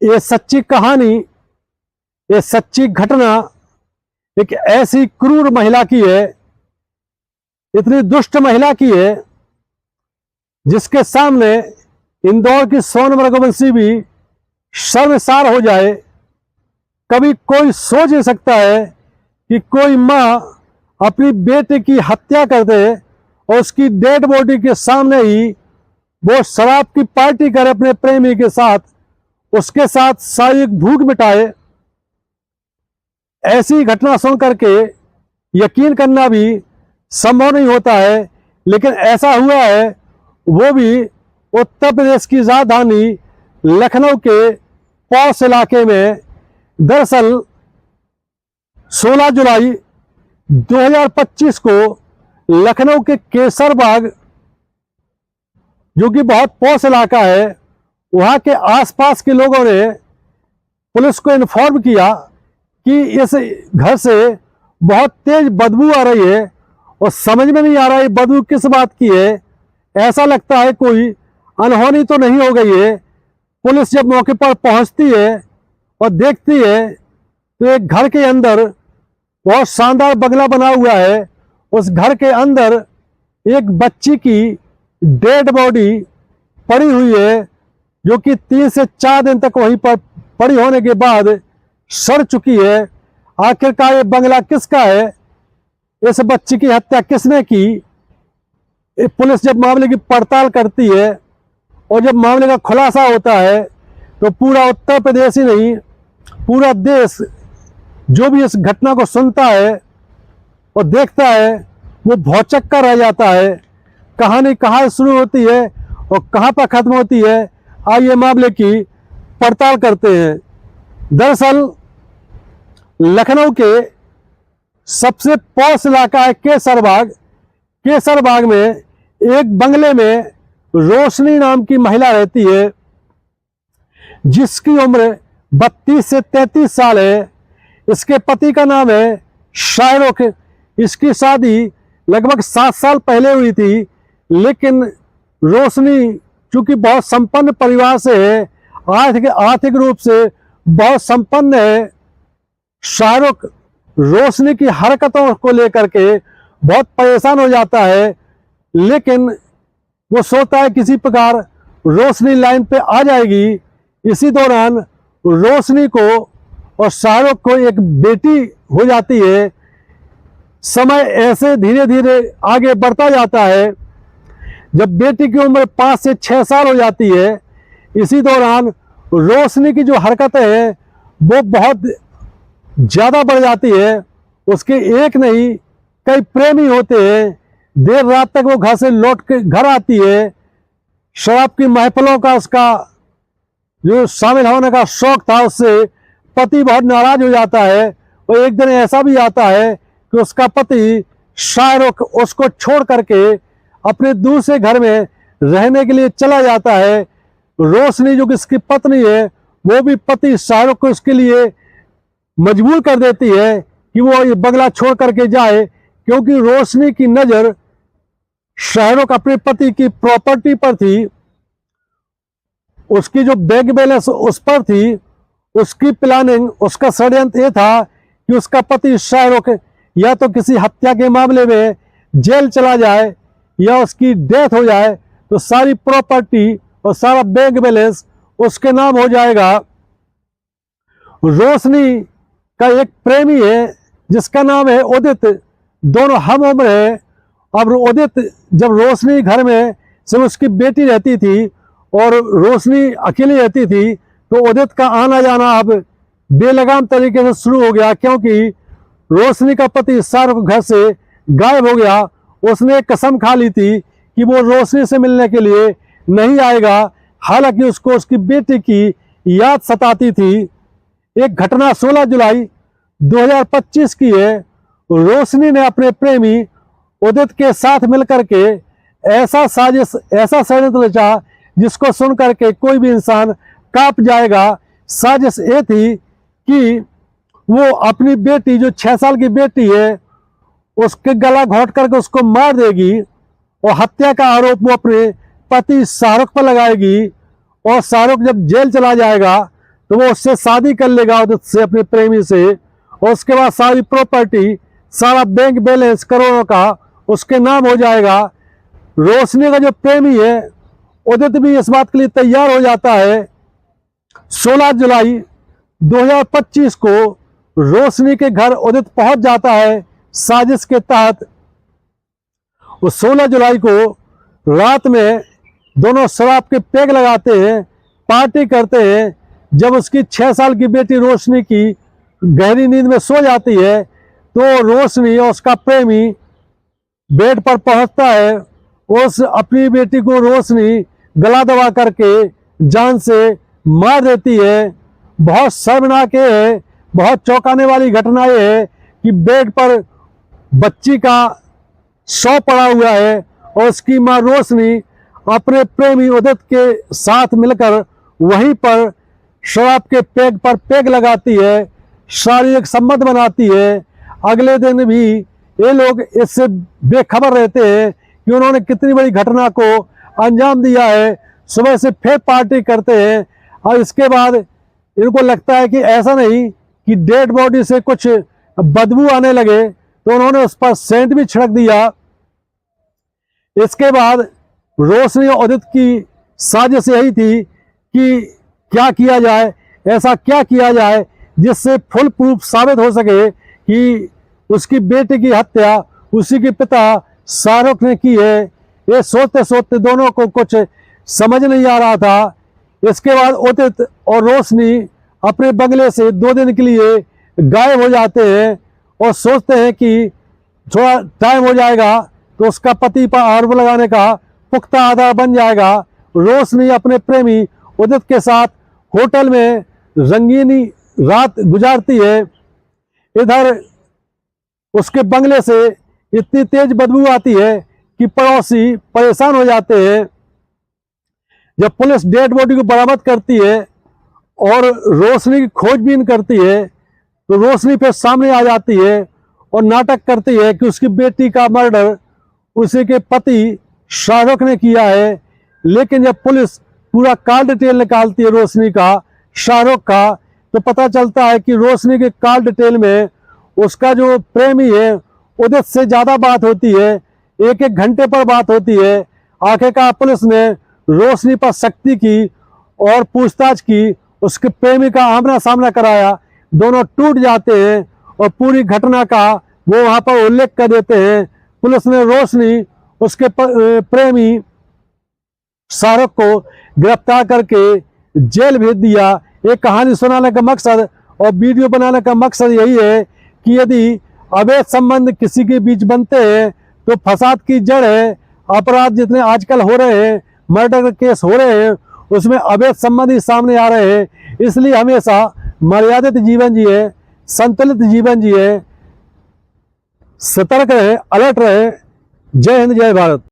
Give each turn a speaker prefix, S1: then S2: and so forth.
S1: ये सच्ची कहानी, ये सच्ची घटना एक ऐसी क्रूर महिला की है, इतनी दुष्ट महिला की है, जिसके सामने इंदौर की सोनम रघुवंशी भी शर्मसार हो जाए। कभी कोई सोच नहीं सकता है कि कोई माँ अपनी बेटे की हत्या कर दे और उसकी डेड बॉडी के सामने ही वो शराब की पार्टी करे अपने प्रेमी के साथ, उसके साथ शारीरिक भूख मिटाए। ऐसी घटना सुन करके यकीन करना भी संभव नहीं होता है, लेकिन ऐसा हुआ है, वो भी उत्तर प्रदेश की राजधानी लखनऊ के पौष इलाके में। दरअसल 16 जुलाई 2025 को लखनऊ के केसरबाग, जो कि बहुत पौष इलाका है, वहां के आसपास के लोगों ने पुलिस को इन्फॉर्म किया कि इस घर से बहुत तेज बदबू आ रही है और समझ में नहीं आ रहा है बदबू किस बात की है। ऐसा लगता है कोई अनहोनी तो नहीं हो गई है। पुलिस जब मौके पर पहुंचती है और देखती है तो एक घर के अंदर बहुत शानदार बंगला बना हुआ है। उस घर के अंदर एक बच्ची की डेड बॉडी पड़ी हुई है, जो कि 3 से 4 दिन तक वहीं पर पड़ी होने के बाद सड़ चुकी है। आखिरकार ये बंगला किसका है, इस बच्ची की हत्या किसने की? पुलिस जब मामले की पड़ताल करती है और जब मामले का खुलासा होता है तो पूरा उत्तर प्रदेश ही नहीं, पूरा देश जो भी इस घटना को सुनता है और देखता है, वो भौचक्का रह जाता है। कहानी कहाँ शुरू होती है और कहाँ पर खत्म होती है, आइए मामले की पड़ताल करते हैं। दरअसल लखनऊ के सबसे पौष इलाका है केसरबाग। केसरबाग में एक बंगले में रोशनी नाम की महिला रहती है, जिसकी उम्र 32 से 33 साल है। इसके पति का नाम है शाहरुख। इसकी शादी लगभग 7 साल पहले हुई थी, लेकिन रोशनी चूंकि बहुत संपन्न परिवार से है, आर्थिक रूप से बहुत संपन्न है, शाहरुख रोशनी की हरकतों को लेकर के बहुत परेशान हो जाता है। लेकिन वो सोचता है किसी प्रकार रोशनी लाइन पे आ जाएगी। इसी दौरान रोशनी को और शाहरुख को एक बेटी हो जाती है। समय ऐसे धीरे धीरे आगे बढ़ता जाता है। जब बेटी की उम्र 5 से 6 साल हो जाती है, इसी दौरान रोशनी की जो हरकतें हैं वो बहुत ज़्यादा बढ़ जाती है। उसके एक नहीं कई प्रेमी होते हैं। देर रात तक वो घर से लौट के घर आती है। शराब की महफिलों का उसका जो शामिल होने का शौक था, उससे पति बहुत नाराज हो जाता है। और एक दिन ऐसा भी आता है कि उसका पति शाहरुख उसको छोड़ करके अपने दूसरे घर में रहने के लिए चला जाता है। रोशनी जो कि इसकी पत्नी है, वो भी पति शाहरुख को उसके लिए मजबूर कर देती है कि वो ये बंगला छोड़ करके जाए, क्योंकि रोशनी की नज़र शाहरुख अपने पति की प्रॉपर्टी पर थी, उसकी जो बैंक बैलेंस उस पर थी। उसकी प्लानिंग, उसका षड्यंत्र ये था कि उसका पति शाहरुख या तो किसी हत्या के मामले में जेल चला जाए या उसकी डेथ हो जाए, तो सारी प्रॉपर्टी और सारा बैंक बैलेंस उसके नाम हो जाएगा। रोशनी का एक प्रेमी है जिसका नाम है उदित। दोनों हम उम्र है। अब उदित, जब रोशनी घर में सिर्फ उसकी बेटी रहती थी और रोशनी अकेली रहती थी, तो उदित का आना जाना अब बेलगाम तरीके से शुरू हो गया, क्योंकि रोशनी का पति शाहरुख घर से गायब हो गया। उसने कसम खा ली थी कि वो रोशनी से मिलने के लिए नहीं आएगा, हालांकि उसको उसकी बेटी की याद सताती थी। एक घटना 16 जुलाई 2025 की है। रोशनी ने अपने प्रेमी उदित के साथ मिलकर के ऐसा षड्यंत्र रचा जिसको सुन करके कोई भी इंसान कांप जाएगा। साजिश ये थी कि वो अपनी बेटी, जो 6 साल की बेटी है, उसके गला घोंट करके उसको मार देगी और हत्या का आरोप वो अपने पति शाहरुख पर लगाएगी। और शाहरुख जब जेल चला जाएगा तो वो उससे शादी कर लेगा, उदित से, अपने प्रेमी से, और उसके बाद सारी प्रॉपर्टी, सारा बैंक बैलेंस करोड़ों का उसके नाम हो जाएगा। रोशनी का जो प्रेमी है उदित भी इस बात के लिए तैयार हो जाता है। 16 जुलाई 2025 को रोशनी के घर उदित पहुंच जाता है साजिश के तहत। उस 16 जुलाई को रात में दोनों शराब के पेग लगाते हैं, पार्टी करते हैं। जब उसकी 6 साल की बेटी रोशनी की गहरी नींद में सो जाती है तो रोशनी और उसका प्रेमी बेड पर पहुंचता है। उस अपनी बेटी को रोशनी गला दबा करके जान से मार देती है। बहुत शर्मनाक है, बहुत चौंकाने वाली घटना ये है कि बेड पर बच्ची का शव पड़ा हुआ है और उसकी मां रोशनी अपने प्रेमी उदित के साथ मिलकर वहीं पर शराब के पेग पर पेग लगाती है, शारीरिक संबंध बनाती है। अगले दिन भी ये लोग इससे बेखबर रहते हैं कि उन्होंने कितनी बड़ी घटना को अंजाम दिया है। सुबह से फिर पार्टी करते हैं और इसके बाद इनको लगता है कि ऐसा नहीं कि डेड बॉडी से कुछ बदबू आने लगे, तो उन्होंने उस पर सेंट भी छिड़क दिया। इसके बाद रोशनी और उदित की साजिश यही थी कि क्या किया जाए, ऐसा क्या किया जाए जिससे फुल प्रूफ साबित हो सके कि उसकी बेटी की हत्या उसी के पिता शाहरुख ने की है। ये सोचते सोचते दोनों को कुछ समझ नहीं आ रहा था। इसके बाद उदित और रोशनी अपने बंगले से 2 दिन के लिए गायब हो जाते हैं और सोचते हैं कि थोड़ा टाइम हो जाएगा तो उसका पति पर आरोप लगाने का पुख्ता आधार बन जाएगा। रोशनी अपने प्रेमी उदित के साथ होटल में रंगीनी रात गुजारती है। इधर उसके बंगले से इतनी तेज बदबू आती है कि पड़ोसी परेशान हो जाते हैं। जब पुलिस डेड बॉडी को बरामद करती है और रोशनी की खोजबीन करती है तो रोशनी फिर सामने आ जाती है और नाटक करती है कि उसकी बेटी का मर्डर उसी के पति शाहरुख ने किया है। लेकिन जब पुलिस पूरा कॉल डिटेल निकालती है रोशनी का, शाहरुख का, तो पता चलता है कि रोशनी के कॉल डिटेल में उसका जो प्रेमी है उदित से ज़्यादा बात होती है, 1-1 घंटे पर बात होती है। आखिरकार पुलिस ने रोशनी पर सख्ती की और पूछताछ की, उसके प्रेमी का आमना सामना कराया। दोनों टूट जाते हैं और पूरी घटना का वो वहाँ पर उल्लेख कर देते हैं। पुलिस ने रोशनी, उसके प्रेमी शाहरुख को गिरफ्तार करके जेल भेज दिया। ये कहानी सुनाने का मकसद और वीडियो बनाने का मकसद यही है कि यदि अवैध संबंध किसी के बीच बनते हैं तो फसाद की जड़ है। अपराध जितने आजकल हो रहे हैं, मर्डर के केस हो रहे हैं, उसमें अवैध संबंध ही सामने आ रहे हैं। इसलिए हमेशा मर्यादित जीवन जिए, संतुलित जीवन जिए, सतर्क रहे, अलर्ट रहे। जय हिंद, जय भारत।